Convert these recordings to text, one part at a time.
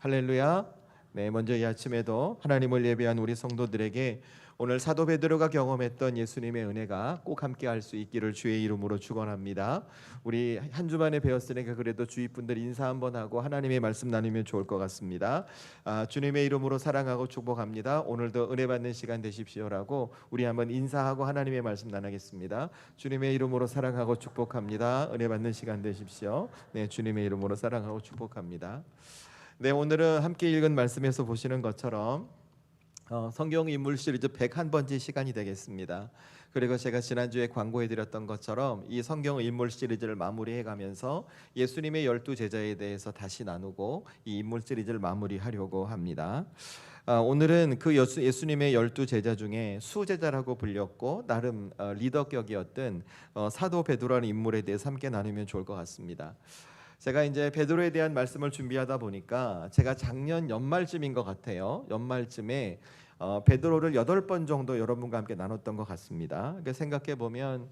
할렐루야. 네, 먼저 이 아침에도 하나님을 예배한 우리 성도들에게 오늘 사도 베드로가 경험했던 예수님의 은혜가 꼭 함께 할 수 있기를 주의 이름으로 축원합니다. 우리 한 주만에 배웠으니까 그래도 주위 분들 인사 한번 하고 하나님의 말씀 나누면 좋을 것 같습니다. 주님의 이름으로 사랑하고 축복합니다. 오늘도 은혜 받는 시간 되십시오라고 우리 한번 인사하고 하나님의 말씀 나누겠습니다. 주님의 이름으로 사랑하고 축복합니다. 은혜 받는 시간 되십시오. 네, 주님의 이름으로 사랑하고 축복합니다. 네, 오늘은 함께 읽은 말씀에서 보시는 것처럼 성경 인물 시리즈 101번째 시간이 되겠습니다. 그리고 제가 지난주에 광고해드렸던 것처럼 이 성경 인물 시리즈를 마무리해가면서 예수님의 12제자에 대해서 다시 나누고 이 인물 시리즈를 마무리하려고 합니다. 오늘은 그 예수님의 12제자 중에 수제자라고 불렸고 나름 리더격이었던 사도 베드로라는 인물에 대해서 함께 나누면 좋을 것 같습니다. 제가 이제 베드로에 대한 말씀을 준비하다 보니까 제가 작년 연말쯤인 것 같아요. 연말쯤에 베드로를 8번 정도 여러분과 함께 나눴던 것 같습니다. 생각해 보면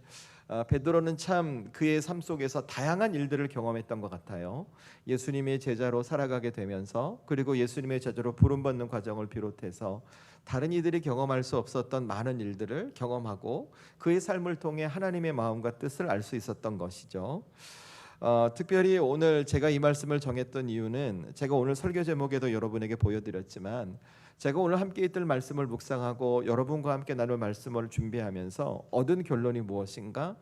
베드로는 참 그의 삶 속에서 다양한 일들을 경험했던 것 같아요. 예수님의 제자로 살아가게 되면서 그리고 예수님의 제자로 부름받는 과정을 비롯해서 다른 이들이 경험할 수 없었던 많은 일들을 경험하고 그의 삶을 통해 하나님의 마음과 뜻을 알 수 있었던 것이죠. 특별히 오늘 제가 이 말씀을 정했던 이유는 제가 오늘 설교 제목에도 여러분에게 보여드렸지만 제가 오늘 함께 있을 말씀을 묵상하고 여러분과 함께 나눌 말씀을 준비하면서 얻은 결론이 무엇인가?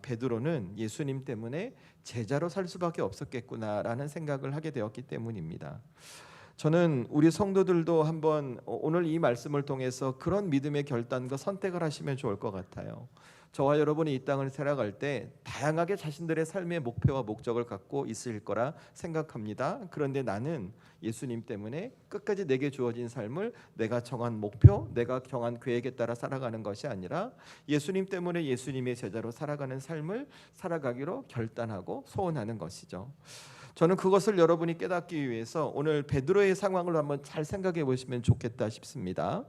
베드로는 예수님 때문에 제자로 살 수밖에 없었겠구나라는 생각을 하게 되었기 때문입니다. 저는 우리 성도들도 한번 오늘 이 말씀을 통해서 그런 믿음의 결단과 선택을 하시면 좋을 것 같아요. 저와 여러분이 이 땅을 살아갈 때 다양하게 자신들의 삶의 목표와 목적을 갖고 있을 거라 생각합니다. 그런데 나는 예수님 때문에 끝까지 내게 주어진 삶을 내가 정한 목표, 내가 정한 계획에 따라 살아가는 것이 아니라 예수님 때문에 예수님의 제자로 살아가는 삶을 살아가기로 결단하고 소원하는 것이죠. 저는 그것을 여러분이 깨닫기 위해서 오늘 베드로의 상황을 한번 잘 생각해 보시면 좋겠다 싶습니다.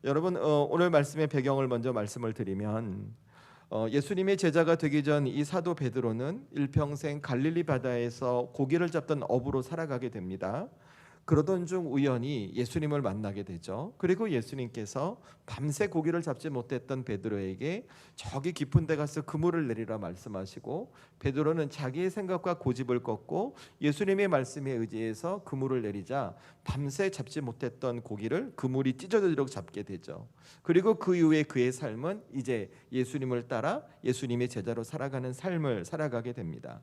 여러분 오늘 말씀의 배경을 먼저 말씀을 드리면 예수님의 제자가 되기 전 이 사도 베드로는 일평생 갈릴리 바다에서 고기를 잡던 어부로 살아가게 됩니다. 그러던 중 우연히 예수님을 만나게 되죠. 그리고 예수님께서 밤새 고기를 잡지 못했던 베드로에게 저기 깊은 데 가서 그물을 내리라 말씀하시고 베드로는 자기의 생각과 고집을 꺾고 예수님의 말씀에 의지해서 그물을 내리자 밤새 잡지 못했던 고기를 그물이 찢어지도록 잡게 되죠. 그리고 그 이후에 그의 삶은 이제 예수님을 따라 예수님의 제자로 살아가는 삶을 살아가게 됩니다.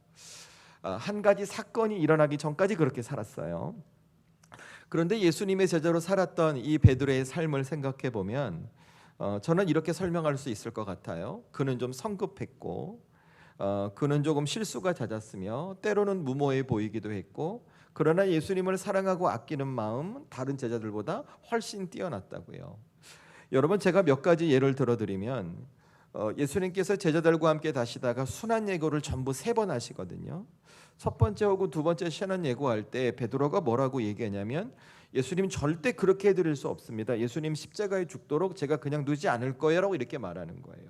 한 가지 사건이 일어나기 전까지 그렇게 살았어요. 그런데 예수님의 제자로 살았던 이 베드로의 삶을 생각해 보면 저는 이렇게 설명할 수 있을 것 같아요. 그는 좀 성급했고 그는 조금 실수가 잦았으며 때로는 무모해 보이기도 했고 그러나 예수님을 사랑하고 아끼는 마음 다른 제자들보다 훨씬 뛰어났다고요. 여러분 제가 몇 가지 예를 들어드리면 예수님께서 제자들과 함께 다시다가 순환 예고를 전부 3번 하시거든요. 첫 번째 하고 두 번째 신앙 예고할 때 베드로가 뭐라고 얘기하냐면 예수님 절대 그렇게 해드릴 수 없습니다. 예수님 십자가에 죽도록 제가 그냥 두지 않을 거예요 라고 이렇게 말하는 거예요.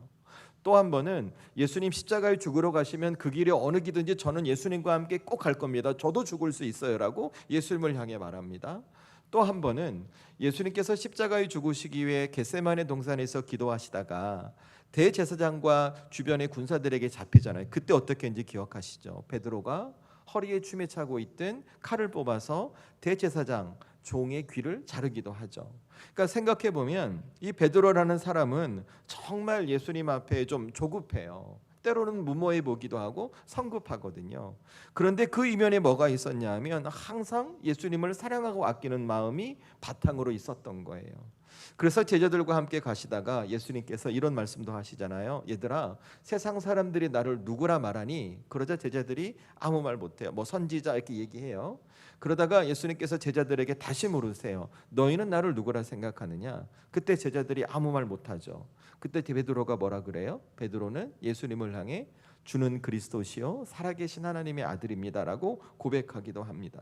또 한 번은 예수님 십자가에 죽으러 가시면 그 길에 어느 길든지 저는 예수님과 함께 꼭 갈 겁니다. 저도 죽을 수 있어요 라고 예수님을 향해 말합니다. 또 한 번은 예수님께서 십자가에 죽으시기 위해 겟세마네 동산에서 기도하시다가 대제사장과 주변의 군사들에게 잡히잖아요. 그때 어떻게 했는지 기억하시죠? 베드로가 허리에 춤에 차고 있던 칼을 뽑아서 대제사장 종의 귀를 자르기도 하죠. 그러니까 생각해 보면 이 베드로라는 사람은 정말 예수님 앞에 좀 조급해요. 때로는 무모해 보기도 하고 성급하거든요. 그런데 그 이면에 뭐가 있었냐 하면 항상 예수님을 사랑하고 아끼는 마음이 바탕으로 있었던 거예요. 그래서 제자들과 함께 가시다가 예수님께서 이런 말씀도 하시잖아요. 얘들아, 세상 사람들이 나를 누구라 말하니? 그러자 제자들이 아무 말 못해요. 뭐 선지자 이렇게 얘기해요. 그러다가 예수님께서 제자들에게 다시 물으세요. 너희는 나를 누구라 생각하느냐? 그때 제자들이 아무 말 못하죠. 그때 베드로가 뭐라 그래요? 베드로는 예수님을 향해 주는 그리스도시요 살아계신 하나님의 아들입니다라고 고백하기도 합니다.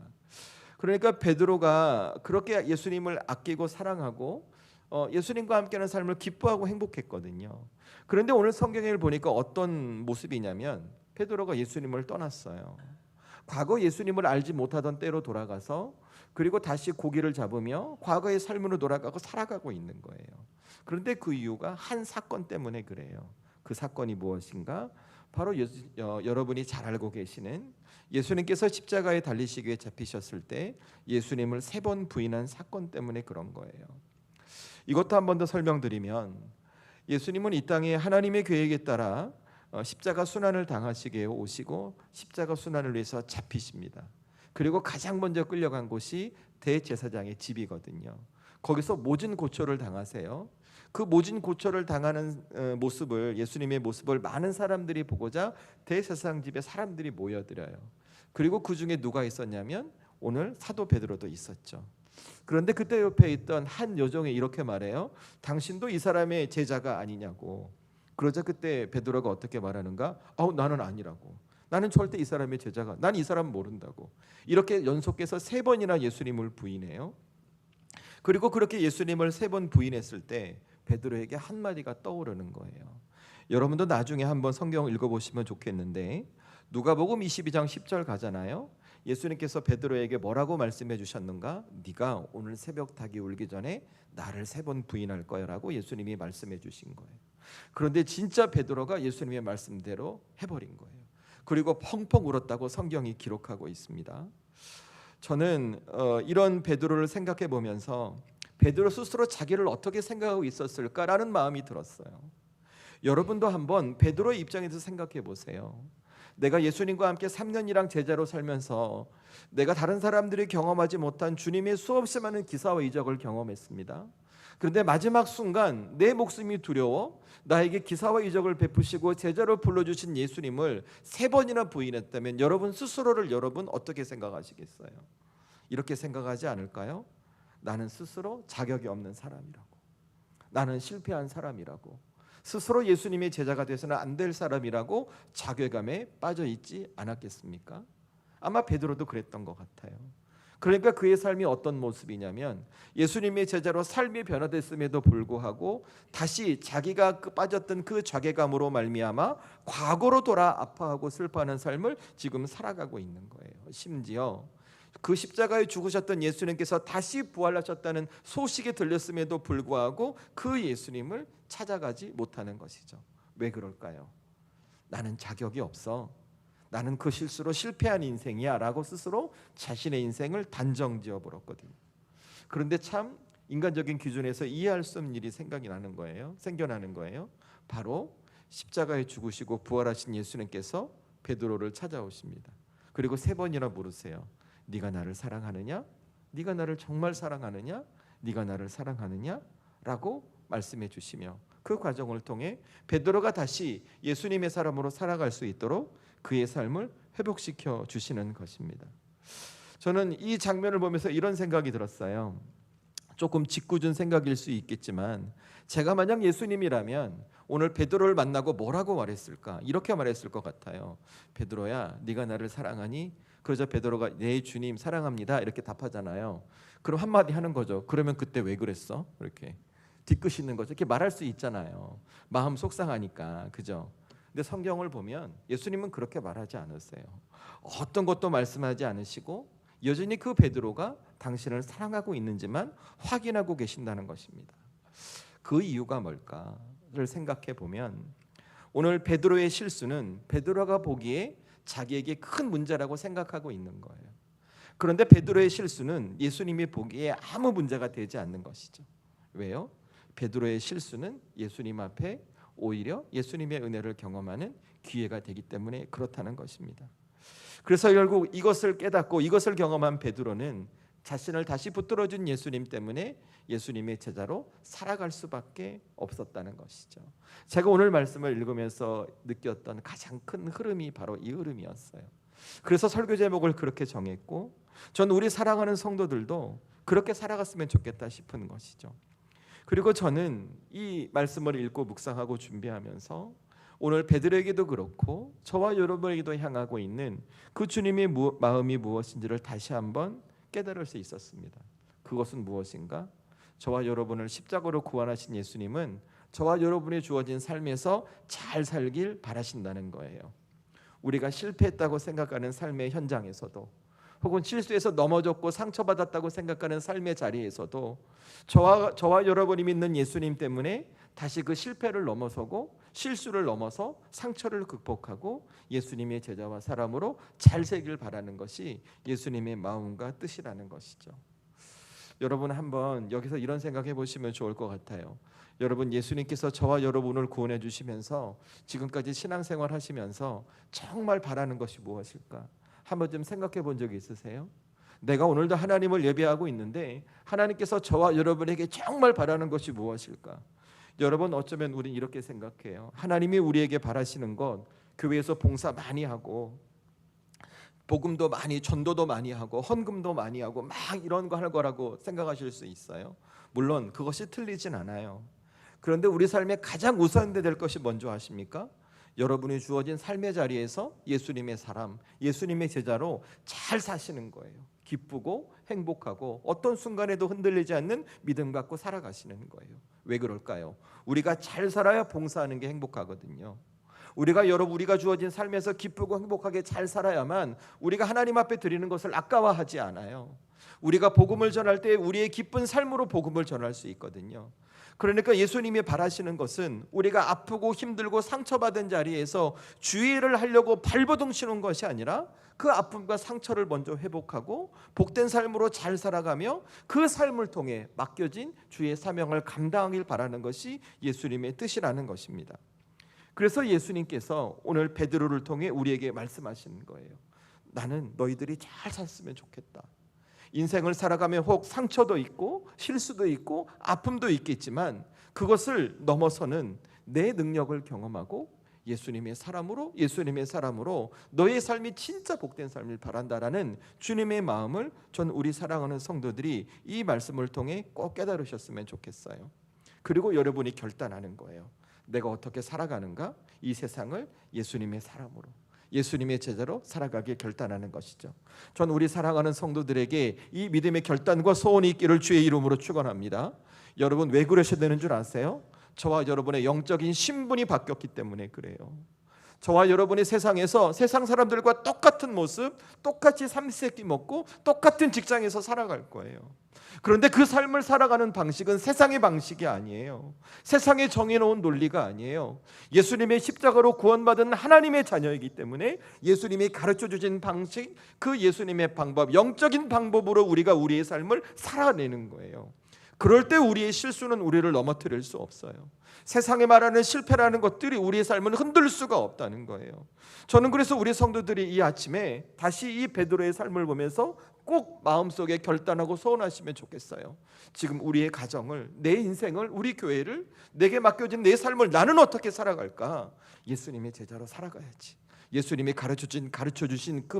그러니까 베드로가 그렇게 예수님을 아끼고 사랑하고 예수님과 함께하는 삶을 기뻐하고 행복했거든요. 그런데 오늘 성경을 보니까 어떤 모습이냐면 베드로가 예수님을 떠났어요. 과거 예수님을 알지 못하던 때로 돌아가서 그리고 다시 고기를 잡으며 과거의 삶으로 돌아가고 살아가고 있는 거예요. 그런데 그 이유가 한 사건 때문에 그래요. 그 사건이 무엇인가? 바로 여러분이 잘 알고 계시는 예수님께서 십자가에 달리시기에 잡히셨을 때 예수님을 3번 부인한 사건 때문에 그런 거예요. 이것도 한 번 더 설명드리면, 예수님은 이 땅에 하나님의 계획에 따라 십자가 순환을 당하시기에 오시고 십자가 순환을 위해서 잡히십니다. 그리고 가장 먼저 끌려간 곳이 대제사장의 집이거든요. 거기서 모진 고초를 당하세요. 그 모진 고초를 당하는 모습을, 예수님의 모습을 많은 사람들이 보고자 대제사장 집에 사람들이 모여들어요. 그리고 그 중에 누가 있었냐면 오늘 사도 베드로도 있었죠. 그런데 그때 옆에 있던 한 여종이 이렇게 말해요. 당신도 이 사람의 제자가 아니냐고. 그러자 그때 베드로가 어떻게 말하는가? 나는 아니라고. 나는 절대 이 사람의 제자가, 난 이 사람 모른다고. 이렇게 연속해서 3번이나 예수님을 부인해요. 그리고 그렇게 예수님을 3번 부인했을 때 베드로에게 한마디가 떠오르는 거예요. 여러분도 나중에 한번 성경 읽어보시면 좋겠는데, 누가복음 22장 10절 가잖아요. 예수님께서 베드로에게 뭐라고 말씀해 주셨는가? 네가 오늘 새벽 닭이 울기 전에 나를 3번 부인할 거야 라고 예수님이 말씀해 주신 거예요. 그런데 진짜 베드로가 예수님의 말씀대로 해버린 거예요. 그리고 펑펑 울었다고 성경이 기록하고 있습니다. 저는 이런 베드로를 생각해 보면서 베드로 스스로 자기를 어떻게 생각하고 있었을까라는 마음이 들었어요. 여러분도 한번 베드로의 입장에서 생각해 보세요. 내가 예수님과 함께 3년이랑 제자로 살면서 내가 다른 사람들이 경험하지 못한 주님의 수없이 많은 기사와 이적을 경험했습니다. 그런데 마지막 순간 내 목숨이 두려워 나에게 기사와 이적을 베푸시고 제자로 불러주신 예수님을 3번이나 부인했다면 여러분 스스로를 여러분 어떻게 생각하시겠어요? 이렇게 생각하지 않을까요? 나는 스스로 자격이 없는 사람이라고, 나는 실패한 사람이라고, 스스로 예수님의 제자가 돼서는 안 될 사람이라고 자괴감에 빠져 있지 않았겠습니까? 아마 베드로도 그랬던 것 같아요. 그러니까 그의 삶이 어떤 모습이냐면, 예수님의 제자로 삶이 변화됐음에도 불구하고 다시 자기가 빠졌던 그 자괴감으로 말미암아 과거로 돌아 아파하고 슬퍼하는 삶을 지금 살아가고 있는 거예요. 심지어 그 십자가에 죽으셨던 예수님께서 다시 부활하셨다는 소식이 들렸음에도 불구하고 그 예수님을 찾아가지 못하는 것이죠. 왜 그럴까요? 나는 자격이 없어, 나는 그 실수로 실패한 인생이야 라고 스스로 자신의 인생을 단정지어 버렸거든요. 그런데 참 인간적인 기준에서 이해할 수 없는 일이 생겨나는 거예요. 바로 십자가에 죽으시고 부활하신 예수님께서 베드로를 찾아오십니다. 그리고 3번이나 물으세요. 네가 나를 사랑하느냐? 네가 나를 정말 사랑하느냐? 네가 나를 사랑하느냐? 라고 말씀해 주시며 그 과정을 통해 베드로가 다시 예수님의 사람으로 살아갈 수 있도록 그의 삶을 회복시켜 주시는 것입니다. 저는 이 장면을 보면서 이런 생각이 들었어요. 조금 짓궂은 생각일 수 있겠지만 제가 만약 예수님이라면 오늘 베드로를 만나고 뭐라고 말했을까? 이렇게 말했을 것 같아요. 베드로야, 네가 나를 사랑하니? 그러자 베드로가 네 주님 사랑합니다 이렇게 답하잖아요. 그럼 한마디 하는 거죠. 그러면 그때 왜 그랬어? 이렇게 뒤끝 있는 거죠. 이렇게 말할 수 있잖아요. 마음 속상하니까, 그죠? 근데 성경을 보면 예수님은 그렇게 말하지 않으세요. 어떤 것도 말씀하지 않으시고 여전히 그 베드로가 당신을 사랑하고 있는지만 확인하고 계신다는 것입니다. 그 이유가 뭘까를 생각해 보면 오늘 베드로의 실수는 베드로가 보기에 자기에게 큰 문제라고 생각하고 있는 거예요. 그런데 베드로의 실수는 예수님이 보기에 아무 문제가 되지 않는 것이죠. 왜요? 베드로의 실수는 예수님 앞에 오히려 예수님의 은혜를 경험하는 기회가 되기 때문에 그렇다는 것입니다. 그래서 결국 이것을 깨닫고 이것을 경험한 베드로는 자신을 다시 붙들어준 예수님 때문에 예수님의 제자로 살아갈 수밖에 없었다는 것이죠. 제가 오늘 말씀을 읽으면서 느꼈던 가장 큰 흐름이 바로 이 흐름이었어요. 그래서 설교 제목을 그렇게 정했고, 전 우리 사랑하는 성도들도 그렇게 살아갔으면 좋겠다 싶은 것이죠. 그리고 저는 이 말씀을 읽고 묵상하고 준비하면서 오늘 베드로에게도 그렇고 저와 여러분에게도 향하고 있는 그 주님의 마음이 무엇인지를 다시 한번 깨달을 수 있었습니다. 그것은 무엇인가? 저와 여러분을 십자가로 구원하신 예수님은 저와 여러분이 주어진 삶에서 잘 살길 바라신다는 거예요. 우리가 실패했다고 생각하는 삶의 현장에서도, 혹은 실수해서 넘어졌고 상처받았다고 생각하는 삶의 자리에서도 저와 여러분이 믿는 예수님 때문에 다시 그 실패를 넘어서고 실수를 넘어서 상처를 극복하고 예수님의 제자와 사람으로 잘 살길 바라는 것이 예수님의 마음과 뜻이라는 것이죠. 여러분 한번 여기서 이런 생각해 보시면 좋을 것 같아요. 여러분, 예수님께서 저와 여러분을 구원해 주시면서 지금까지 신앙생활 하시면서 정말 바라는 것이 무엇일까? 한번 좀 생각해 본 적이 있으세요? 내가 오늘도 하나님을 예배하고 있는데 하나님께서 저와 여러분에게 정말 바라는 것이 무엇일까? 여러분, 어쩌면 우린 이렇게 생각해요. 하나님이 우리에게 바라시는 것, 교회에서 봉사 많이 하고 복음도 많이, 전도도 많이 하고 헌금도 많이 하고 막 이런 거 할 거라고 생각하실 수 있어요. 물론 그것이 틀리진 않아요. 그런데 우리 삶에 가장 우선돼야 될 것이 뭔지 아십니까? 여러분이 주어진 삶의 자리에서 예수님의 사람, 예수님의 제자로 잘 사시는 거예요. 기쁘고 행복하고 어떤 순간에도 흔들리지 않는 믿음 갖고 살아가시는 거예요. 왜 그럴까요? 우리가 잘 살아야 봉사하는 게 행복하거든요. 우리가 주어진 삶에서 기쁘고 행복하게 잘 살아야만 우리가 하나님 앞에 드리는 것을 아까워하지 않아요. 우리가 복음을 전할 때 우리의 기쁜 삶으로 복음을 전할 수 있거든요. 그러니까 예수님이 바라시는 것은 우리가 아프고 힘들고 상처받은 자리에서 주의를 하려고 발버둥 치는 것이 아니라 그 아픔과 상처를 먼저 회복하고 복된 삶으로 잘 살아가며 그 삶을 통해 맡겨진 주의 사명을 감당하길 바라는 것이 예수님의 뜻이라는 것입니다. 그래서 예수님께서 오늘 베드로를 통해 우리에게 말씀하시는 거예요. 나는 너희들이 잘 살았으면 좋겠다. 인생을 살아가며 혹 상처도 있고 실수도 있고 아픔도 있겠지만 그것을 넘어서는 내 능력을 경험하고 예수님의 사람으로 너의 삶이 진짜 복된 삶을 바란다라는 주님의 마음을 전 우리 사랑하는 성도들이 이 말씀을 통해 꼭 깨달으셨으면 좋겠어요. 그리고 여러분이 결단하는 거예요. 내가 어떻게 살아가는가? 이 세상을 예수님의 사람으로, 예수님의 제자로 살아가기에 결단하는 것이죠. 전 우리 사랑하는 성도들에게 이 믿음의 결단과 소원이 있기를 주의 이름으로 축원합니다. 여러분, 왜 그러셔야 되는 줄 아세요? 저와 여러분의 영적인 신분이 바뀌었기 때문에 그래요. 저와 여러분이 세상에서 세상 사람들과 똑같은 모습, 똑같이 삼시세끼 먹고 똑같은 직장에서 살아갈 거예요. 그런데 그 삶을 살아가는 방식은 세상의 방식이 아니에요. 세상에 정해놓은 논리가 아니에요. 예수님의 십자가로 구원받은 하나님의 자녀이기 때문에 예수님이 가르쳐주신 방식, 그 예수님의 방법, 영적인 방법으로 우리가 우리의 삶을 살아내는 거예요. 그럴 때 우리의 실수는 우리를 넘어뜨릴 수 없어요. 세상에 말하는 실패라는 것들이 우리의 삶을 흔들 수가 없다는 거예요. 저는 그래서 우리 성도들이 이 아침에 다시 이 베드로의 삶을 보면서 꼭 마음속에 결단하고 소원하시면 좋겠어요. 지금 우리의 가정을, 내 인생을, 우리 교회를, 내게 맡겨진 내 삶을 나는 어떻게 살아갈까? 예수님의 제자로 살아가야지. 예수님이 가르쳐주신 그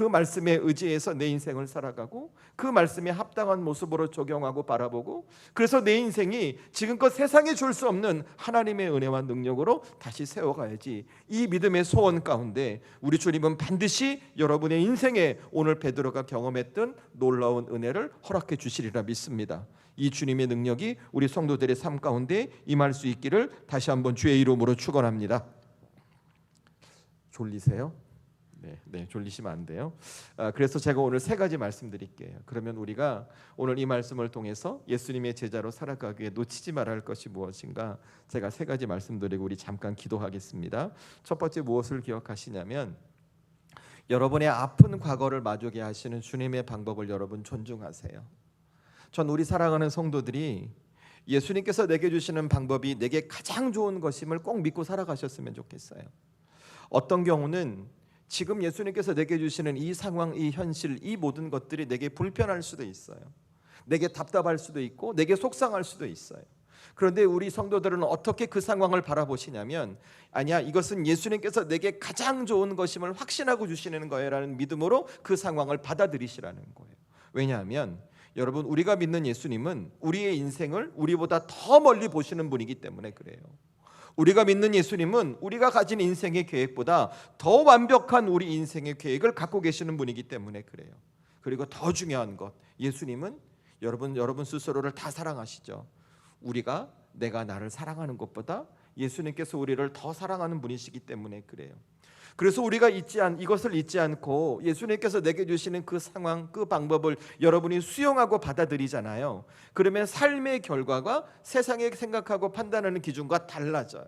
말씀에 의지해서 내 인생을 살아가고 그 말씀에 합당한 모습으로 적용하고 바라보고, 그래서 내 인생이 지금껏 세상에 줄 수 없는 하나님의 은혜와 능력으로 다시 세워가야지. 이 믿음의 소원 가운데 우리 주님은 반드시 여러분의 인생에 오늘 베드로가 경험했던 놀라운 은혜를 허락해 주시리라 믿습니다. 이 주님의 능력이 우리 성도들의 삶 가운데 임할 수 있기를 다시 한번 주의 이름으로 축원합니다. 졸리세요? 네, 졸리시면 안 돼요. 그래서 제가 오늘 세 가지 말씀드릴게요. 그러면 우리가 오늘 이 말씀을 통해서 예수님의 제자로 살아가기 위해 놓치지 말아야 할 것이 무엇인가? 제가 세 가지 말씀드리고 우리 잠깐 기도하겠습니다. 첫 번째, 무엇을 기억하시냐면 여러분의 아픈 과거를 마주하게 하시는 주님의 방법을 여러분 존중하세요. 전 우리 사랑하는 성도들이 예수님께서 내게 주시는 방법이 내게 가장 좋은 것임을 꼭 믿고 살아가셨으면 좋겠어요. 어떤 경우는 지금 예수님께서 내게 주시는 이 상황, 이 현실, 이 모든 것들이 내게 불편할 수도 있어요. 내게 답답할 수도 있고 내게 속상할 수도 있어요. 그런데 우리 성도들은 어떻게 그 상황을 바라보시냐면, 아니야, 이것은 예수님께서 내게 가장 좋은 것임을 확신하고 주시는 거예요 라는 믿음으로 그 상황을 받아들이시라는 거예요. 왜냐하면 여러분, 우리가 믿는 예수님은 우리의 인생을 우리보다 더 멀리 보시는 분이기 때문에 그래요. 우리가 믿는 예수님은 우리가 가진 인생의 계획보다 더 완벽한 우리 인생의 계획을 갖고 계시는 분이기 때문에 그래요. 그리고 더 중요한 것, 예수님은 여러분 스스로를 다 사랑하시죠. 내가 나를 사랑하는 것보다 예수님께서 우리를 더 사랑하는 분이시기 때문에 그래요. 그래서 우리가 이것을 잊지 않고 예수님께서 내게 주시는 그 상황, 그 방법을 여러분이 수용하고 받아들이잖아요. 그러면 삶의 결과가 세상에 생각하고 판단하는 기준과 달라져요.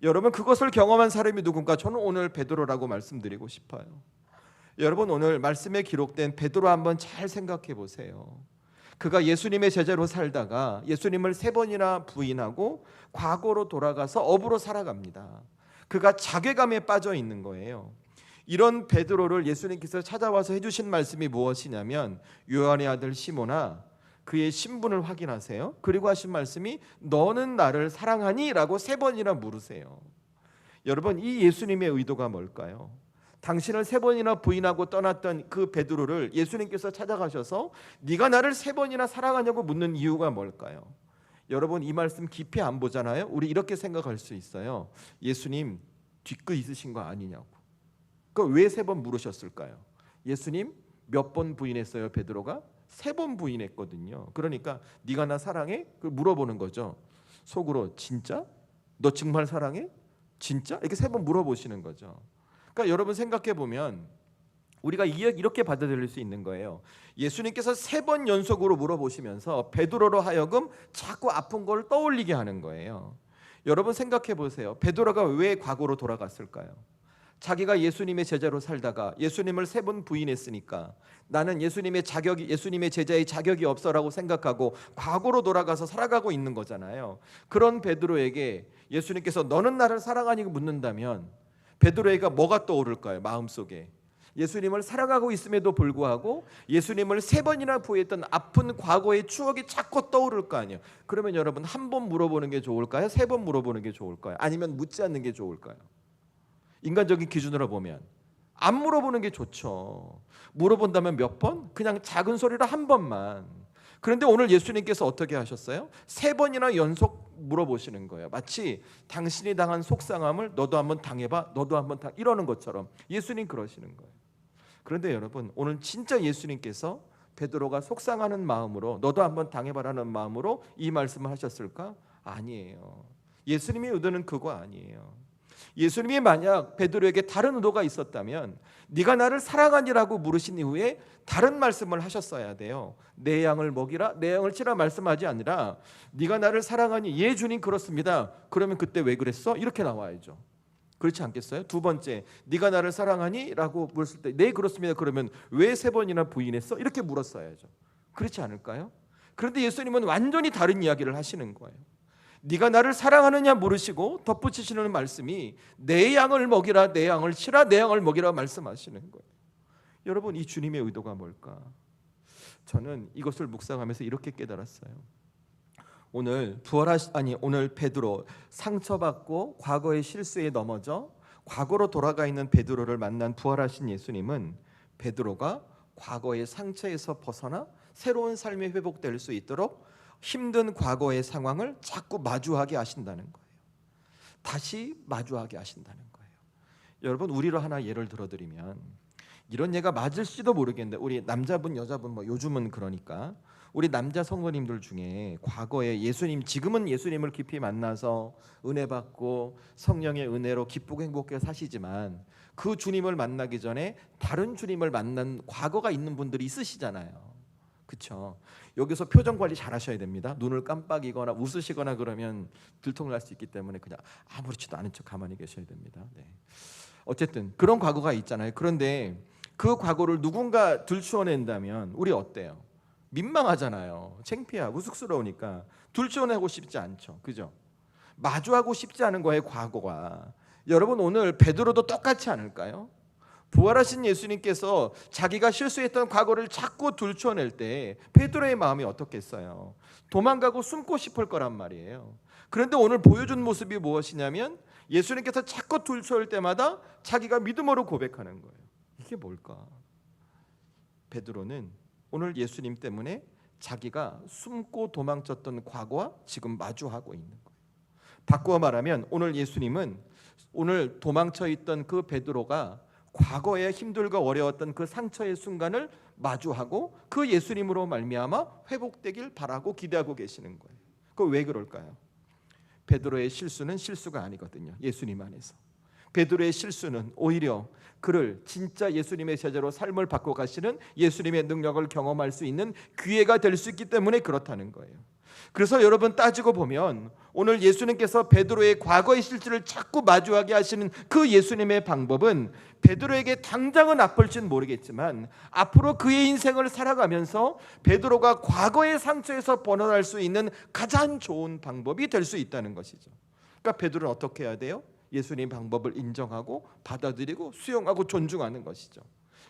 여러분, 그것을 경험한 사람이 누군가? 저는 오늘 베드로라고 말씀드리고 싶어요. 여러분, 오늘 말씀에 기록된 베드로 한번 잘 생각해 보세요. 그가 예수님의 제자로 살다가 예수님을 3번이나 부인하고 과거로 돌아가서 업으로 살아갑니다. 그가 자괴감에 빠져 있는 거예요. 이런 베드로를 예수님께서 찾아와서 해주신 말씀이 무엇이냐면, 요한의 아들 시몬아, 그의 신분을 확인하세요. 그리고 하신 말씀이 너는 나를 사랑하니? 라고 3번이나 물으세요. 여러분, 이 예수님의 의도가 뭘까요? 당신을 3번이나 부인하고 떠났던 그 베드로를 예수님께서 찾아가셔서 네가 나를 3번이나 사랑하냐고 묻는 이유가 뭘까요? 여러분, 이 말씀 깊이 안 보잖아요. 우리 이렇게 생각할 수 있어요. 예수님 뒤끝 있으신 거 아니냐고. 그럼 왜 3번 물으셨을까요? 예수님 몇 번 부인했어요? 베드로가 3번 부인했거든요. 그러니까 네가 나 사랑해? 그걸 물어보는 거죠. 속으로 진짜? 너 정말 사랑해? 진짜? 이렇게 3번 물어보시는 거죠. 그러니까 여러분 생각해 보면 우리가 이렇게 받아들일 수 있는 거예요. 예수님께서 3번 연속으로 물어보시면서 베드로로 하여금 자꾸 아픈 걸 떠올리게 하는 거예요. 여러분 생각해 보세요. 베드로가 왜 과거로 돌아갔을까요? 자기가 예수님의 제자로 살다가 예수님을 3번 부인했으니까 나는 예수님의 제자의 자격이 없어라고 생각하고 과거로 돌아가서 살아가고 있는 거잖아요. 그런 베드로에게 예수님께서 너는 나를 사랑하니 묻는다면 베드로에게 뭐가 떠오를까요? 마음속에 예수님을 사랑하고 있음에도 불구하고 예수님을 3번이나 부인했던 아픈 과거의 추억이 자꾸 떠오를 거 아니에요. 그러면 여러분, 한 번 물어보는 게 좋을까요? 3번 물어보는 게 좋을까요? 아니면 묻지 않는 게 좋을까요? 인간적인 기준으로 보면 안 물어보는 게 좋죠. 물어본다면 몇 번? 그냥 작은 소리로 한 번만. 그런데 오늘 예수님께서 어떻게 하셨어요? 3번이나 연속 물어보시는 거예요. 마치 당신이 당한 속상함을 너도 한번 당해봐, 너도 한번 이러는 것처럼 예수님 그러시는 거예요. 그런데 여러분, 오늘 진짜 예수님께서 베드로가 속상하는 마음으로 너도 한번 당해봐라는 마음으로 이 말씀을 하셨을까? 아니에요. 예수님의 의도는 그거 아니에요. 예수님이 만약 베드로에게 다른 의도가 있었다면 네가 나를 사랑하니라고 물으신 이후에 다른 말씀을 하셨어야 돼요. 내 양을 먹이라, 내 양을 치라 말씀하지 아니라 네가 나를 사랑하니 예 주님 그렇습니다. 그러면 그때 왜 그랬어? 이렇게 나와야죠. 그렇지 않겠어요? 두 번째, 네가 나를 사랑하니? 라고 물었을 때 네 그렇습니다. 그러면 왜 3번이나 부인했어? 이렇게 물었어야죠. 그렇지 않을까요? 그런데 예수님은 완전히 다른 이야기를 하시는 거예요. 네가 나를 사랑하느냐 물으시고 덧붙이시는 말씀이 내 양을 먹이라, 내 양을 치라, 내 양을 먹이라 말씀하시는 거예요. 여러분, 이 주님의 의도가 뭘까? 저는 이것을 묵상하면서 이렇게 깨달았어요. 오늘 베드로 상처받고 과거의 실수에 넘어져 과거로 돌아가 있는 베드로를 만난 부활하신 예수님은 베드로가 과거의 상처에서 벗어나 새로운 삶이 회복될 수 있도록 힘든 과거의 상황을 자꾸 마주하게 하신다는 거예요. 다시 마주하게 하신다는 거예요. 여러분, 우리로 하나 예를 들어드리면 이런 예가 맞을지도 모르겠는데 우리 남자분 여자분 요즘은 그러니까 우리 남자 성도님들 중에 과거에 지금은 예수님을 깊이 만나서 은혜 받고 성령의 은혜로 기쁘고 행복하게 사시지만 그 주님을 만나기 전에 다른 주님을 만난 과거가 있는 분들이 있으시잖아요. 그렇죠? 여기서 표정 관리 잘 하셔야 됩니다. 눈을 깜빡이거나 웃으시거나 그러면 들통날 수 있기 때문에 그냥 아무렇지도 않은 척 가만히 계셔야 됩니다. 네. 어쨌든 그런 과거가 있잖아요. 그런데 그 과거를 누군가 들추어낸다면 우리 어때요? 민망하잖아요. 창피하고 쑥스러우니까 들추어내고 싶지 않죠. 그죠? 마주하고 싶지 않은 거예요, 과거가. 여러분, 오늘 베드로도 똑같지 않을까요? 부활하신 예수님께서 자기가 실수했던 과거를 자꾸 들추어낼 때 베드로의 마음이 어떻겠어요? 도망가고 숨고 싶을 거란 말이에요. 그런데 오늘 보여준 모습이 무엇이냐면 예수님께서 자꾸 들추어낼 때마다 자기가 믿음으로 고백하는 거예요. 이게 뭘까? 베드로는 오늘 예수님 때문에 자기가 숨고 도망쳤던 과거와 지금 마주하고 있는 거예요. 바꾸어 말하면 오늘 예수님은 오늘 도망쳐 있던 그 베드로가 과거에 힘들고 어려웠던 그 상처의 순간을 마주하고 그 예수님으로 말미암아 회복되길 바라고 기대하고 계시는 거예요. 그 왜 그럴까요? 베드로의 실수는 실수가 아니거든요. 예수님 안에서. 베드로의 실수는 오히려 그를 진짜 예수님의 제자로 삶을 바꿔 가시는 예수님의 능력을 경험할 수 있는 기회가 될 수 있기 때문에 그렇다는 거예요. 그래서 여러분 따지고 보면 오늘 예수님께서 베드로의 과거의 실수를 자꾸 마주하게 하시는 그 예수님의 방법은 베드로에게 당장은 아플지는 모르겠지만 앞으로 그의 인생을 살아가면서 베드로가 과거의 상처에서 벗어날 수 있는 가장 좋은 방법이 될 수 있다는 것이죠. 그러니까 베드로는 어떻게 해야 돼요? 예수님 방법을 인정하고 받아들이고 수용하고 존중하는 것이죠.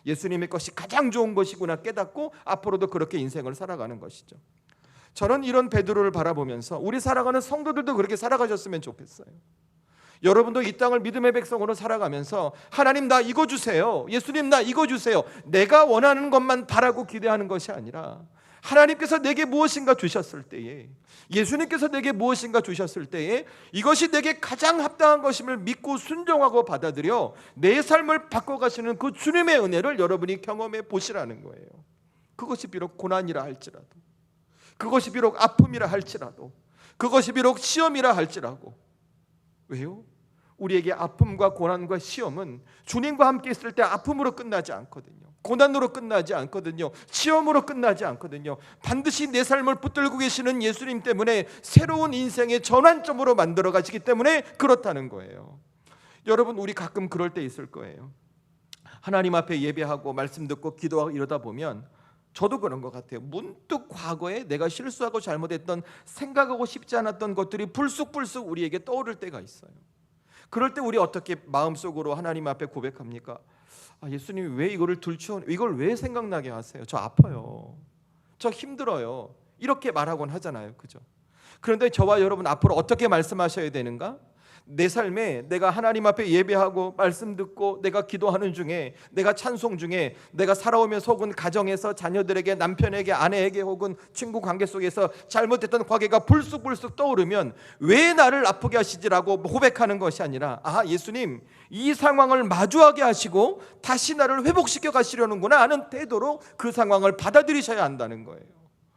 예수님의 것이 가장 좋은 것이구나 깨닫고 앞으로도 그렇게 인생을 살아가는 것이죠. 저는 이런 베드로를 바라보면서 우리 살아가는 성도들도 그렇게 살아가셨으면 좋겠어요. 여러분도 이 땅을 믿음의 백성으로 살아가면서 하나님 나 이거 주세요, 예수님 나 이거 주세요, 내가 원하는 것만 바라고 기대하는 것이 아니라 하나님께서 내게 무엇인가 주셨을 때에, 예수님께서 내게 무엇인가 주셨을 때에 이것이 내게 가장 합당한 것임을 믿고 순종하고 받아들여 내 삶을 바꿔가시는 그 주님의 은혜를 여러분이 경험해 보시라는 거예요. 그것이 비록 고난이라 할지라도, 그것이 비록 아픔이라 할지라도, 그것이 비록 시험이라 할지라도. 왜요? 우리에게 아픔과 고난과 시험은 주님과 함께 있을 때 아픔으로 끝나지 않거든요. 고난으로 끝나지 않거든요. 시험으로 끝나지 않거든요. 반드시 내 삶을 붙들고 계시는 예수님 때문에 새로운 인생의 전환점으로 만들어 가시기 때문에 그렇다는 거예요. 여러분, 우리 가끔 그럴 때 있을 거예요. 하나님 앞에 예배하고 말씀 듣고 기도하고 이러다 보면 저도 그런 것 같아요. 문득 과거에 내가 실수하고 잘못했던, 생각하고 싶지 않았던 것들이 불쑥불쑥 우리에게 떠오를 때가 있어요. 그럴 때 우리 어떻게 마음속으로 하나님 앞에 고백합니까? 예수님이 왜 이거를 이걸 왜 생각나게 하세요? 저 아파요, 저 힘들어요, 이렇게 말하곤 하잖아요. 그죠? 그런데 저와 여러분 앞으로 어떻게 말씀하셔야 되는가? 내 삶에 내가 하나님 앞에 예배하고 말씀 듣고 내가 기도하는 중에, 내가 찬송 중에, 내가 살아오면서 혹은 가정에서 자녀들에게, 남편에게, 아내에게 혹은 친구 관계 속에서 잘못했던 과거가 불쑥불쑥 떠오르면 왜 나를 아프게 하시지라고 고백하는 것이 아니라, 예수님 이 상황을 마주하게 하시고 다시 나를 회복시켜 가시려는구나 하는 태도로 그 상황을 받아들이셔야 한다는 거예요.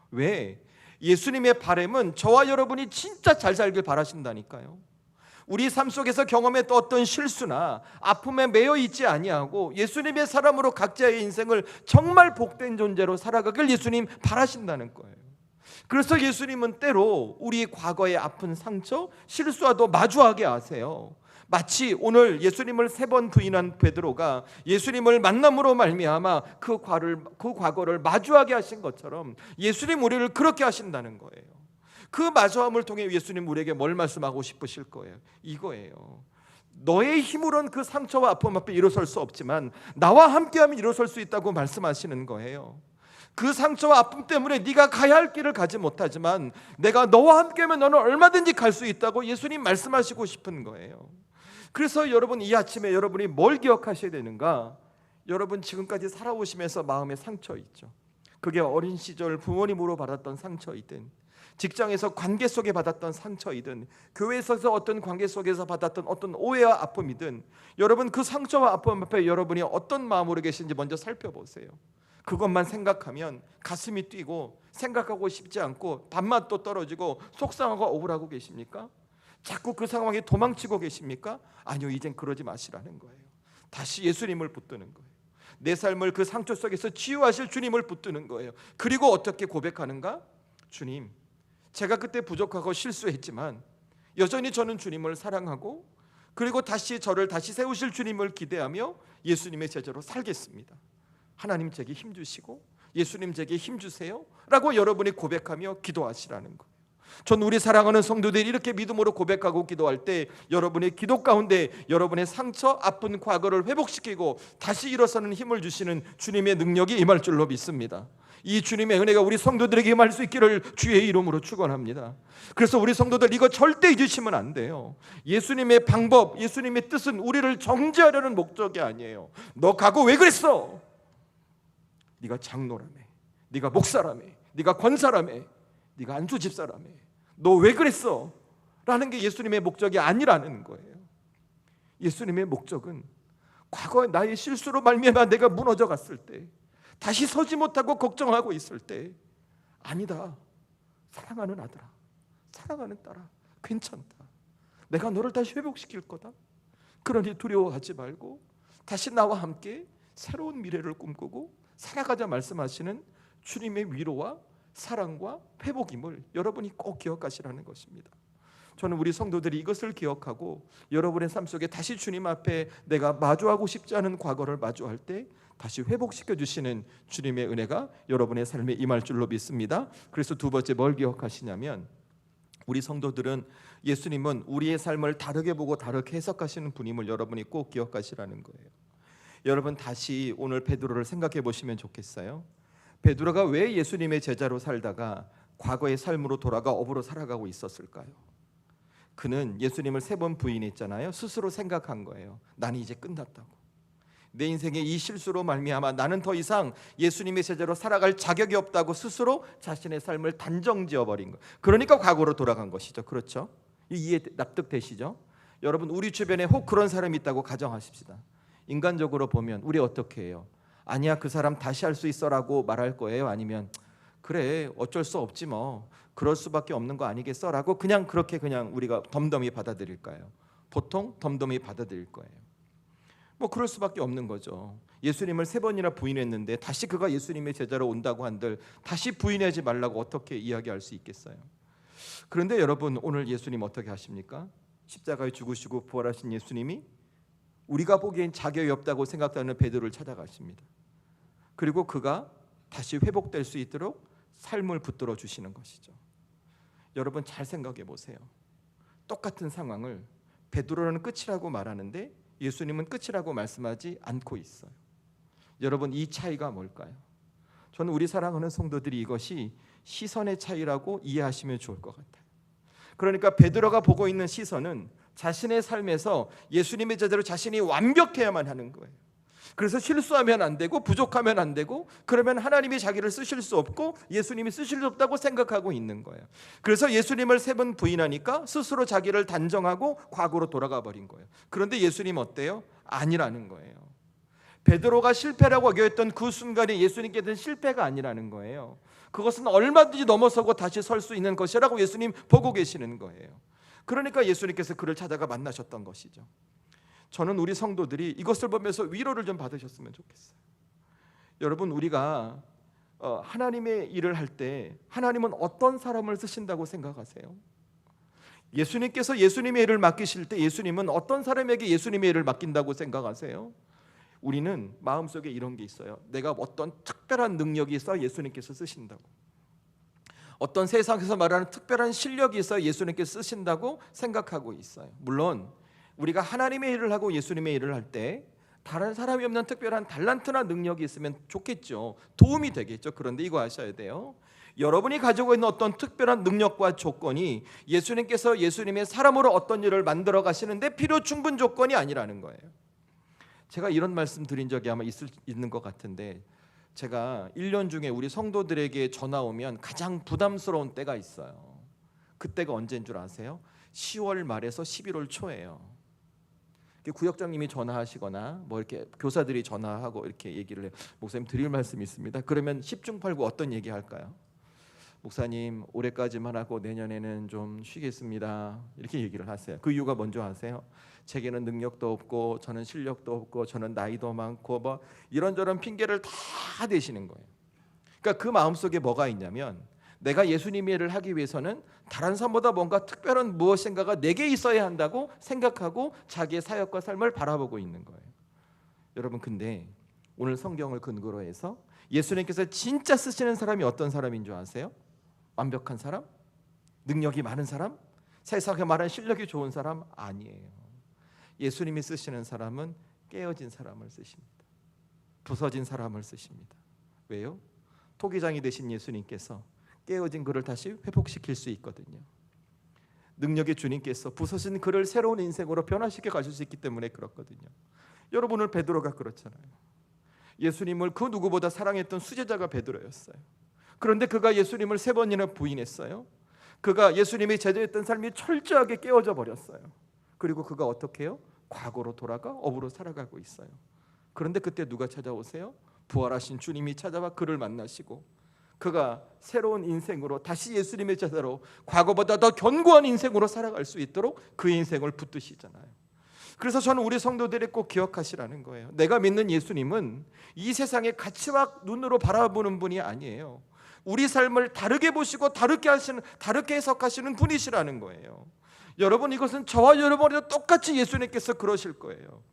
왜? 예수님의 바람은 저와 여러분이 진짜 잘 살길 바라신다니까요. 우리 삶 속에서 경험했던 어떤 실수나 아픔에 매여 있지 아니하고 예수님의 사람으로 각자의 인생을 정말 복된 존재로 살아가길 예수님 바라신다는 거예요. 그래서 예수님은 때로 우리 과거의 아픈 상처, 실수와도 마주하게 하세요. 마치 오늘 예수님을 3번 부인한 베드로가 예수님을 만남으로 말미암아 그 과거를 마주하게 하신 것처럼 예수님 우리를 그렇게 하신다는 거예요. 그 마주함을 통해 예수님 우리에게 뭘 말씀하고 싶으실 거예요? 이거예요. 너의 힘으로는 그 상처와 아픔 앞에 일어설 수 없지만 나와 함께하면 일어설 수 있다고 말씀하시는 거예요. 그 상처와 아픔 때문에 네가 가야 할 길을 가지 못하지만 내가 너와 함께하면 너는 얼마든지 갈 수 있다고 예수님 말씀하시고 싶은 거예요. 그래서 여러분, 이 아침에 여러분이 뭘 기억하셔야 되는가? 여러분 지금까지 살아오시면서 마음에 상처 있죠. 그게 어린 시절 부모님으로 받았던 상처이든, 직장에서 관계 속에 받았던 상처이든, 교회에서 어떤 관계 속에서 받았던 어떤 오해와 아픔이든, 여러분 그 상처와 아픔 앞에 여러분이 어떤 마음으로 계신지 먼저 살펴보세요. 그것만 생각하면 가슴이 뛰고 생각하고 싶지 않고 밥맛도 떨어지고 속상하고 억울하고 계십니까? 자꾸 그 상황에 도망치고 계십니까? 아니요, 이젠 그러지 마시라는 거예요. 다시 예수님을 붙드는 거예요. 내 삶을 그 상처 속에서 치유하실 주님을 붙드는 거예요. 그리고 어떻게 고백하는가? 주님, 제가 그때 부족하고 실수했지만 여전히 저는 주님을 사랑하고, 그리고 저를 다시 세우실 주님을 기대하며 예수님의 제자로 살겠습니다. 하나님 제게 힘 주시고 예수님 제게 힘 주세요 라고 여러분이 고백하며 기도하시라는 거예요. 전 우리 사랑하는 성도들이 이렇게 믿음으로 고백하고 기도할 때 여러분의 기도 가운데 여러분의 상처, 아픈 과거를 회복시키고 다시 일어서는 힘을 주시는 주님의 능력이 임할 줄로 믿습니다. 이 주님의 은혜가 우리 성도들에게 임할 수 있기를 주의 이름으로 축원합니다. 그래서 우리 성도들 이거 절대 잊으시면 안 돼요. 예수님의 방법, 예수님의 뜻은 우리를 정죄하려는 목적이 아니에요. 너 가고 왜 그랬어? 네가 장로라며, 네가 목사라며, 네가 권사라며, 네가 안수 집사라며, 너 왜 그랬어? 라는 게 예수님의 목적이 아니라는 거예요. 예수님의 목적은 과거에 나의 실수로 말미암아 내가 무너져 갔을 때, 다시 서지 못하고 걱정하고 있을 때, 아니다, 사랑하는 아들아, 사랑하는 딸아, 괜찮다, 내가 너를 다시 회복시킬 거다. 그러니 두려워하지 말고 다시 나와 함께 새로운 미래를 꿈꾸고 살아가자 말씀하시는 주님의 위로와 사랑과 회복임을 여러분이 꼭 기억하시라는 것입니다. 저는 우리 성도들이 이것을 기억하고 여러분의 삶 속에 다시 주님 앞에 내가 마주하고 싶지 않은 과거를 마주할 때 다시 회복시켜 주시는 주님의 은혜가 여러분의 삶에 임할 줄로 믿습니다. 그래서 두 번째 뭘 기억하시냐면, 우리 성도들은 예수님은 우리의 삶을 다르게 보고 다르게 해석하시는 분임을 여러분이 꼭 기억하시라는 거예요. 여러분 다시 오늘 베드로를 생각해 보시면 좋겠어요. 베드로가 왜 예수님의 제자로 살다가 과거의 삶으로 돌아가 업으로 살아가고 있었을까요? 그는 예수님을 3번 부인했잖아요. 스스로 생각한 거예요. 나는 이제 끝났다고. 내 인생의 이 실수로 말미암아 나는 더 이상 예수님의 제자로 살아갈 자격이 없다고 스스로 자신의 삶을 단정지어버린 거예요. 그러니까 과거로 돌아간 것이죠. 그렇죠? 이해 납득되시죠? 여러분, 우리 주변에 혹 그런 사람이 있다고 가정하십시다. 인간적으로 보면 우리 어떻게 해요? 아니야, 그 사람 다시 할 수 있어라고 말할 거예요? 아니면 그래, 어쩔 수 없지 뭐, 그럴 수밖에 없는 거 아니겠어라고 그냥 그렇게 그냥 우리가 덤덤히 받아들일까요? 보통 덤덤히 받아들일 거예요. 뭐 그럴 수밖에 없는 거죠. 예수님을 3번이나 부인했는데 다시 그가 예수님의 제자로 온다고 한들 다시 부인하지 말라고 어떻게 이야기할 수 있겠어요? 그런데 여러분, 오늘 예수님 어떻게 하십니까? 십자가에 죽으시고 부활하신 예수님이 우리가 보기엔 자격이 없다고 생각하는 베드로를 찾아가십니다. 그리고 그가 다시 회복될 수 있도록 삶을 붙들어 주시는 것이죠. 여러분 잘 생각해 보세요. 똑같은 상황을 베드로는 끝이라고 말하는데 예수님은 끝이라고 말씀하지 않고 있어요. 여러분, 이 차이가 뭘까요? 저는 우리 사랑하는 성도들이 이것이 시선의 차이라고 이해하시면 좋을 것 같아요. 그러니까 베드로가 보고 있는 시선은 자신의 삶에서 예수님의 제자로 자신이 완벽해야만 하는 거예요. 그래서 실수하면 안 되고 부족하면 안 되고 그러면 하나님이 자기를 쓰실 수 없고 예수님이 쓰실 수 없다고 생각하고 있는 거예요. 그래서 예수님을 3번 부인하니까 스스로 자기를 단정하고 과거로 돌아가 버린 거예요. 그런데 예수님 어때요? 아니라는 거예요. 베드로가 실패라고 여겼던 그 순간에 예수님께서는 실패가 아니라는 거예요. 그것은 얼마든지 넘어서고 다시 설 수 있는 것이라고 예수님 보고 계시는 거예요. 그러니까 예수님께서 그를 찾아가 만나셨던 것이죠. 저는 우리 성도들이 이것을 보면서 위로를 좀 받으셨으면 좋겠어요. 여러분, 우리가 하나님의 일을 할 때 하나님은 어떤 사람을 쓰신다고 생각하세요? 예수님께서 예수님의 일을 맡기실 때 예수님은 어떤 사람에게 예수님의 일을 맡긴다고 생각하세요? 우리는 마음속에 이런 게 있어요. 내가 어떤 특별한 능력이 있어 예수님께서 쓰신다고, 어떤 세상에서 말하는 특별한 실력이 있어 예수님께서 쓰신다고 생각하고 있어요. 물론 우리가 하나님의 일을 하고 예수님의 일을 할 때 다른 사람이 없는 특별한 달란트나 능력이 있으면 좋겠죠. 도움이 되겠죠. 그런데 이거 아셔야 돼요. 여러분이 가지고 있는 어떤 특별한 능력과 조건이 예수님께서 예수님의 사람으로 어떤 일을 만들어 가시는데 필요 충분 조건이 아니라는 거예요. 제가 이런 말씀 드린 적이 아마 있는 것 같은데, 제가 1년 중에 우리 성도들에게 전화 오면 가장 부담스러운 때가 있어요. 그때가 언제인 줄 아세요? 10월 말에서 11월 초예요. 구역장님이 전화하시거나 뭐 이렇게 교사들이 전화하고 이렇게 얘기를 해요. 목사님 드릴 말씀이 있습니다. 그러면 10중 8구 어떤 얘기 할까요? 목사님 올해까지만 하고 내년에는 좀 쉬겠습니다. 이렇게 얘기를 하세요. 그 이유가 뭔지 아세요? 제게는 능력도 없고 저는 실력도 없고 저는 나이도 많고 뭐 이런저런 핑계를 다 대시는 거예요. 그러니까 그 마음속에 뭐가 있냐면, 내가 예수님의 일을 하기 위해서는 다른 사람보다 뭔가 특별한 무엇인가가 내게 있어야 한다고 생각하고 자기의 사역과 삶을 바라보고 있는 거예요. 여러분, 근데 오늘 성경을 근거로 해서 예수님께서 진짜 쓰시는 사람이 어떤 사람인 줄 아세요? 완벽한 사람? 능력이 많은 사람? 세상에 말하는 실력이 좋은 사람? 아니에요. 예수님이 쓰시는 사람은 깨어진 사람을 쓰십니다. 부서진 사람을 쓰십니다. 왜요? 토기장이 되신 예수님께서 깨어진 그를 다시 회복시킬 수 있거든요. 능력의 주님께서 부서진 그를 새로운 인생으로 변화시켜 가실 수 있기 때문에 그렇거든요. 여러분, 오늘 베드로가 그렇잖아요. 예수님을 그 누구보다 사랑했던 수제자가 베드로였어요. 그런데 그가 예수님을 3번이나 부인했어요. 그가 예수님의 제자였던 삶이 철저하게 깨어져 버렸어요. 그리고 그가 어떻게 해요? 과거로 돌아가 업으로 살아가고 있어요. 그런데 그때 누가 찾아오세요? 부활하신 주님이 찾아와 그를 만나시고 그가 새로운 인생으로 다시 예수님의 제자로 과거보다 더 견고한 인생으로 살아갈 수 있도록 그 인생을 붙드시잖아요. 그래서 저는 우리 성도들이 꼭 기억하시라는 거예요. 내가 믿는 예수님은 이 세상의 가치와 눈으로 바라보는 분이 아니에요. 우리 삶을 다르게 보시고 다르게 해석하시는 분이시라는 거예요. 여러분, 이것은 저와 여러분도 똑같이 예수님께서 그러실 거예요.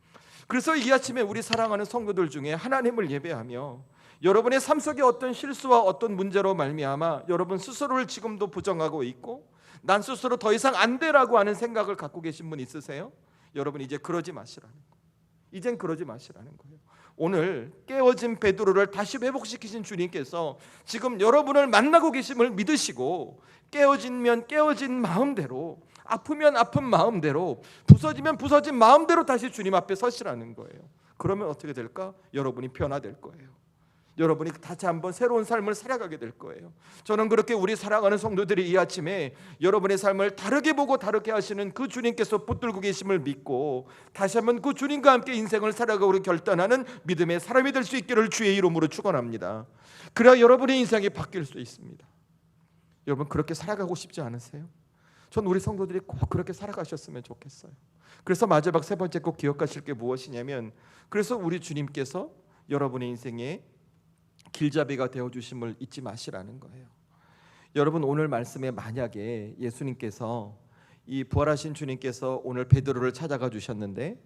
그래서 이 아침에 우리 사랑하는 성도들 중에 하나님을 예배하며 여러분의 삶 속에 어떤 실수와 어떤 문제로 말미암아 여러분 스스로를 지금도 부정하고 있고 난 스스로 더 이상 안 되라고 하는 생각을 갖고 계신 분 있으세요? 여러분, 이제 그러지 마시라는 거예요. 이젠 그러지 마시라는 거예요. 오늘 깨어진 베드로를 다시 회복시키신 주님께서 지금 여러분을 만나고 계심을 믿으시고 깨어지면 깨어진 마음대로, 아프면 아픈 마음대로, 부서지면 부서진 마음대로 다시 주님 앞에 서시라는 거예요. 그러면 어떻게 될까? 여러분이 변화될 거예요. 여러분이 다시 한번 새로운 삶을 살아가게 될 거예요. 저는 그렇게 우리 사랑하는 성도들이 이 아침에 여러분의 삶을 다르게 보고 다르게 하시는 그 주님께서 붙들고 계심을 믿고 다시 한번 그 주님과 함께 인생을 살아가고 결단하는 믿음의 사람이 될 수 있기를 주의 이름으로 축원합니다. 그래야 여러분의 인생이 바뀔 수 있습니다. 여러분, 그렇게 살아가고 싶지 않으세요? 전 우리 성도들이 꼭 그렇게 살아가셨으면 좋겠어요. 그래서 마지막 세 번째 꼭 기억하실 게 무엇이냐면, 그래서 우리 주님께서 여러분의 인생에 길잡이가 되어주심을 잊지 마시라는 거예요. 여러분, 오늘 말씀에 만약에 예수님께서 이 부활하신 주님께서 오늘 베드로를 찾아가 주셨는데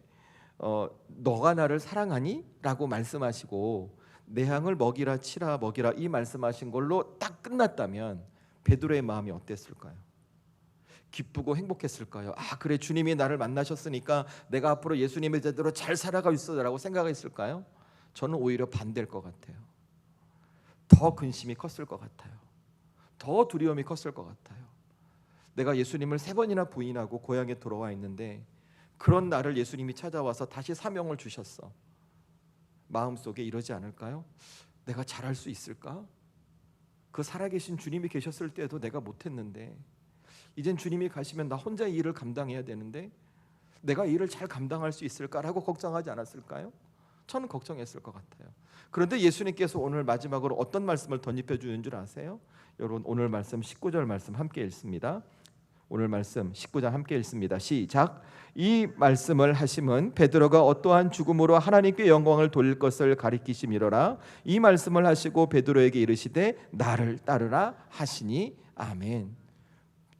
너가 나를 사랑하니? 라고 말씀하시고 내 양을 먹이라 치라 먹이라 이 말씀하신 걸로 딱 끝났다면 베드로의 마음이 어땠을까요? 기쁘고 행복했을까요? 아, 그래, 주님이 나를 만나셨으니까 내가 앞으로 예수님의 제대로 잘 살아가고 있어라고 생각했을까요? 저는 오히려 반대일 것 같아요. 더 근심이 컸을 것 같아요. 더 두려움이 컸을 것 같아요. 내가 예수님을 3번이나 부인하고 고향에 돌아와 있는데 그런 나를 예수님이 찾아와서 다시 사명을 주셨어. 마음속에 이러지 않을까요? 내가 잘할 수 있을까? 그 살아계신 주님이 계셨을 때도 내가 못했는데 이젠 주님이 가시면 나 혼자 이 일을 감당해야 되는데 내가 이 일을 잘 감당할 수 있을까라고 걱정하지 않았을까요? 저는 걱정했을 것 같아요. 그런데 예수님께서 오늘 마지막으로 어떤 말씀을 덧입혀 주는 줄 아세요? 여러분, 오늘 말씀 19절 말씀 함께 읽습니다. 오늘 말씀 19절 함께 읽습니다. 시작. 이 말씀을 하심은 베드로가 어떠한 죽음으로 하나님께 영광을 돌릴 것을 가리키심이로라. 이 말씀을 하시고 베드로에게 이르시되 나를 따르라 하시니 아멘.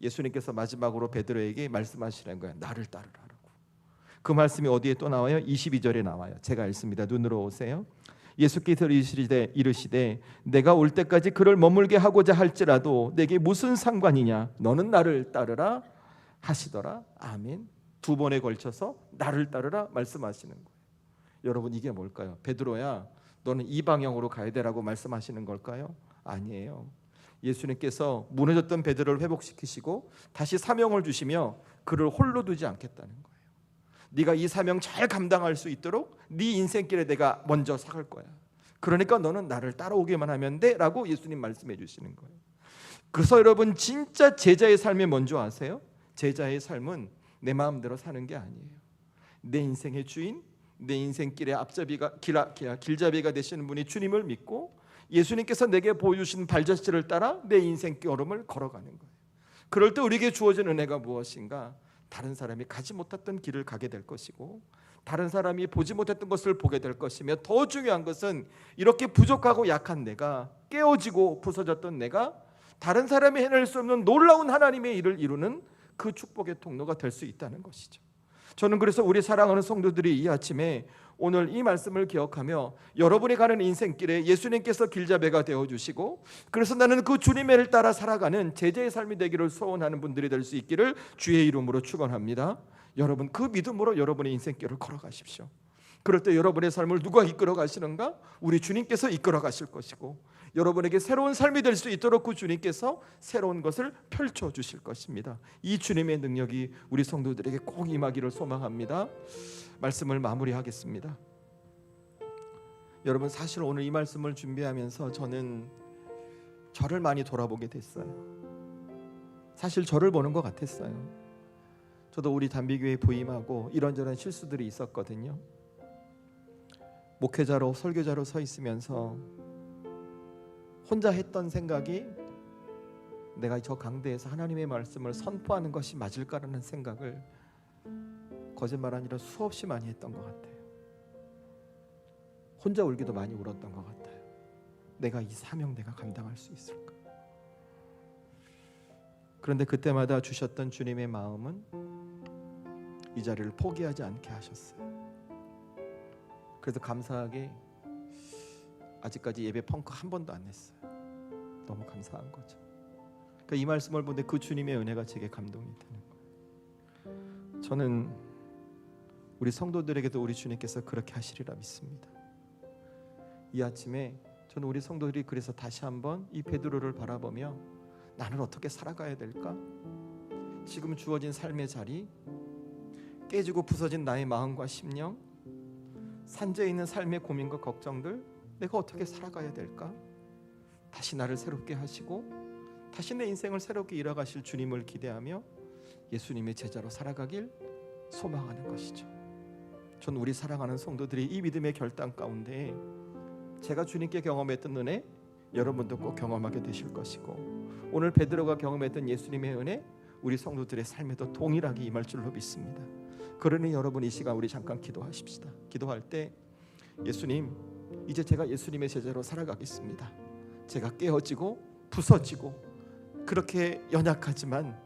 예수님께서 마지막으로 베드로에게 말씀하시는 거예요. 나를 따르라라고. 그 말씀이 어디에 또 나와요? 22절에 나와요. 제가 읽습니다. 눈으로 오세요. 예수께서 이르시되 내가 올 때까지 그를 머물게 하고자 할지라도 내게 무슨 상관이냐? 너는 나를 따르라 하시더라. 아멘. 2번에 걸쳐서 나를 따르라 말씀하시는 거예요. 여러분, 이게 뭘까요? 베드로야, 너는 이 방향으로 가야 되라고 말씀하시는 걸까요? 아니에요. 예수님께서 무너졌던 베드로를 회복시키시고 다시 사명을 주시며 그를 홀로 두지 않겠다는 거예요. 네가 이 사명 잘 감당할 수 있도록 네 인생길에 내가 먼저 사갈 거야. 그러니까 너는 나를 따라오기만 하면 돼 라고 예수님 말씀해 주시는 거예요. 그래서 여러분, 진짜 제자의 삶이 뭔지 아세요? 제자의 삶은 내 마음대로 사는 게 아니에요. 내 인생의 주인, 내 인생길의 길잡이가 되시는 분이 주님을 믿고 예수님께서 내게 보여주신 발자취를 따라 내 인생 걸음을 걸어가는 거예요. 그럴 때 우리에게 주어진 은혜가 무엇인가? 다른 사람이 가지 못했던 길을 가게 될 것이고 다른 사람이 보지 못했던 것을 보게 될 것이며 더 중요한 것은 이렇게 부족하고 약한 내가 깨어지고 부서졌던 내가 다른 사람이 해낼 수 없는 놀라운 하나님의 일을 이루는 그 축복의 통로가 될 수 있다는 것이죠. 저는 그래서 우리 사랑하는 성도들이 이 아침에 오늘 이 말씀을 기억하며 여러분이 가는 인생길에 예수님께서 길잡이가 되어주시고 그래서 나는 그 주님의 를 따라 살아가는 제자의 삶이 되기를 소원하는 분들이 될 수 있기를 주의 이름으로 축원합니다. 여러분, 그 믿음으로 여러분의 인생길을 걸어가십시오. 그럴 때 여러분의 삶을 누가 이끌어 가시는가? 우리 주님께서 이끌어 가실 것이고 여러분에게 새로운 삶이 될 수 있도록 그 주님께서 새로운 것을 펼쳐주실 것입니다. 이 주님의 능력이 우리 성도들에게 꼭 임하기를 소망합니다. 말씀을 마무리하겠습니다. 여러분, 사실 오늘 이 말씀을 준비하면서 저는 저를 많이 돌아보게 됐어요. 사실 저를 보는 것 같았어요. 저도 우리 단비교회 부임하고 이런저런 실수들이 있었거든요. 목회자로 설교자로 서 있으면서 혼자 했던 생각이 내가 저 강대에서 하나님의 말씀을 선포하는 것이 맞을까라는 생각을 거짓말 아니라 수없이 많이 했던 것 같아요. 혼자 울기도 많이 울었던 것 같아요. 내가 이 사명 내가 감당할 수 있을까? 그런데 그때마다 주셨던 주님의 마음은 이 자리를 포기하지 않게 하셨어요. 그래서 감사하게 아직까지 예배 펑크 한 번도 안 냈어요. 너무 감사한 거죠. 그러니까 이 말씀을 보는데 그 주님의 은혜가 제게 감동이 되는 거예요. 저는 우리 성도들에게도 우리 주님께서 그렇게 하시리라 믿습니다. 이 아침에 저는 우리 성도들이 그래서 다시 한번 이 베드로를 바라보며 나는 어떻게 살아가야 될까? 지금 주어진 삶의 자리, 깨지고 부서진 나의 마음과 심령, 산재해 있는 삶의 고민과 걱정들, 내가 어떻게 살아가야 될까? 다시 나를 새롭게 하시고 다시 내 인생을 새롭게 이뤄가실 주님을 기대하며 예수님의 제자로 살아가길 소망하는 것이죠. 전 우리 사랑하는 성도들이 이 믿음의 결단 가운데 제가 주님께 경험했던 은혜 여러분도 꼭 경험하게 되실 것이고, 오늘 베드로가 경험했던 예수님의 은혜 우리 성도들의 삶에도 동일하게 임할 줄로 믿습니다. 그러니 여러분 이 시간 우리 잠깐 기도하십시다. 기도할 때 예수님, 이제 제가 예수님의 제자로 살아가겠습니다. 제가 깨어지고 부서지고 그렇게 연약하지만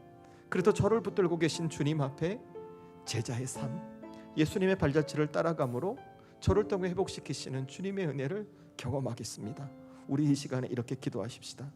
그래도 저를 붙들고 계신 주님 앞에 제자의 삶, 예수님의 발자취를 따라감으로 저를 통해 회복시키시는 주님의 은혜를 경험하겠습니다. 우리 이 시간에 이렇게 기도하십시다.